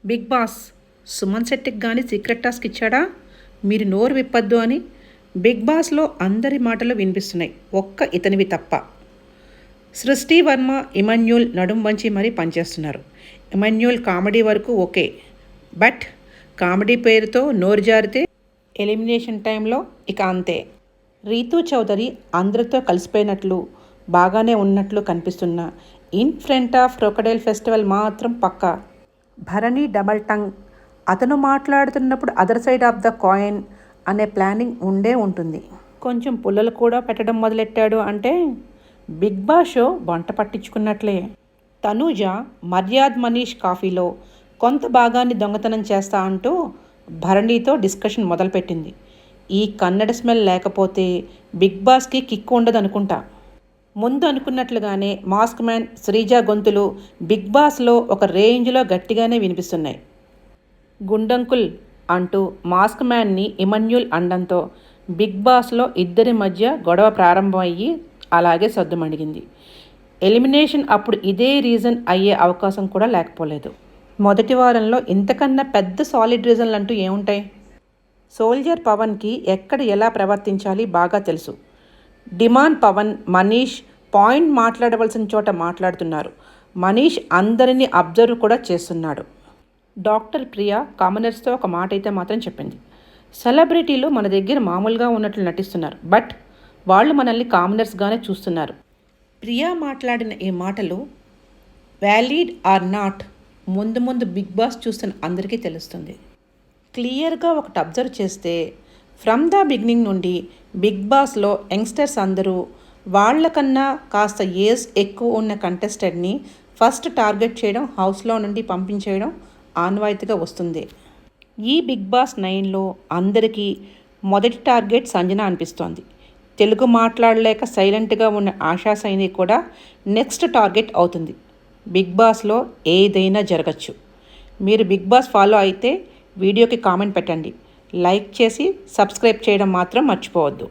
Big boss Suman శెట్టికి కానీ secret task ఇచ్చాడా? మీరు నోరు విప్పద్దు అని. బిగ్ బాస్లో అందరి మాటలు వినిపిస్తున్నాయి, ఒక్క ఇతనివి తప్ప. సృష్టి వర్మ, ఇమాన్యుల్ నడుం వంచి మరీ పనిచేస్తున్నారు. ఇమాన్యుల్ కామెడీ వరకు ఓకే, బట్ కామెడీ పేరుతో నోరు జారితే ఎలిమినేషన్ టైంలో ఇక అంతే. రీతూ చౌదరి అందరితో కలిసిపోయినట్లు, బాగానే ఉన్నట్లు కనిపిస్తున్న in front of crocodile festival మాత్రం పక్కా. భరణి డబల్ టంగ్, అతను మాట్లాడుతున్నప్పుడు other side of the coin అనే ప్లానింగ్ ఉండే ఉంటుంది. కొంచెం పుల్లలు కూడా పెట్టడం మొదలెట్టాడు అంటే బిగ్ బాస్ షో వంట పట్టించుకున్నట్లే. తనూజ మర్యాద్ మనీష్ కాఫీలో కొంత భాగాన్ని దొంగతనం చేస్తా అంటూ భరణితో డిస్కషన్ మొదలుపెట్టింది. ఈ కన్నడ స్మెల్ లేకపోతే బిగ్ బాస్కి కిక్ ఉండదనుకుంటా. ముందు అనుకున్నట్లుగానే మాస్క్ మ్యాన్, శ్రీజ గొంతులు బిగ్ బాస్లో ఒక రేంజ్లో గట్టిగానే వినిపిస్తున్నాయి. గుండంకుల్ అంటూ మాస్క్ మ్యాన్ని ఇమాన్యుల్ అండంతో బిగ్ బాస్లో ఇద్దరి మధ్య గొడవ ప్రారంభమయ్యి అలాగే సద్దుమణిగింది. ఎలిమినేషన్ అప్పుడు ఇదే రీజన్ అయ్యే అవకాశం కూడా లేకపోలేదు. మొదటి వారంలో ఇంతకన్నా పెద్ద సాలిడ్ రీజన్లు అంటూ ఏముంటాయి? సోల్జర్ పవన్కి ఎక్కడ ఎలా ప్రవర్తించాలి బాగా తెలుసు. డిమాండ్ పవన్, మనీష్ పాయింట్ మాట్లాడవలసిన చోట మాట్లాడుతున్నారు. మనీష్ అందరినీ అబ్జర్వ్ కూడా చేస్తున్నాడు. డాక్టర్ ప్రియా కామనర్స్తో ఒక మాట అయితే మాత్రం చెప్పింది. సెలబ్రిటీలు మన దగ్గర మామూలుగా ఉన్నట్లు నటిస్తున్నారు, బట్ వాళ్ళు మనల్ని కామనర్స్గానే చూస్తున్నారు. ప్రియా మాట్లాడిన ఈ మాటలు వ్యాలిడ్ ఆర్ నాట్ ముందు ముందు బిగ్ బాస్ చూస్తున్న అందరికీ తెలుస్తుంది. క్లియర్గా ఒకటి అబ్జర్వ్ చేస్తే ఫ్రమ్ ద బిగినింగ్ నుండి బిగ్ బాస్లో యంగ్స్టర్స్ అందరూ వాళ్ళకన్నా కాస్త ఏజ్ ఎక్కువ ఉన్న కంటెస్టెంట్ని ఫస్ట్ టార్గెట్ చేయడం, హౌస్లో నుండి పంపించేయడం ఆనవాయితీగా వస్తుంది. ఈ బిగ్ బాస్ 9లో అందరికీ మొదటి టార్గెట్ సంజన అనిపిస్తోంది. తెలుగు మాట్లాడలేక సైలెంట్గా ఉన్న ఆశా సైని కూడా నెక్స్ట్ టార్గెట్ అవుతుంది. బిగ్ బాస్లో ఏదైనా జరగచ్చు. మీరు బిగ్ బాస్ ఫాలో అయితే వీడియోకి కామెంట్ పెట్టండి, లైక్ చేసి సబ్స్క్రైబ్ చేయడం మాత్రం మర్చిపోవద్దు.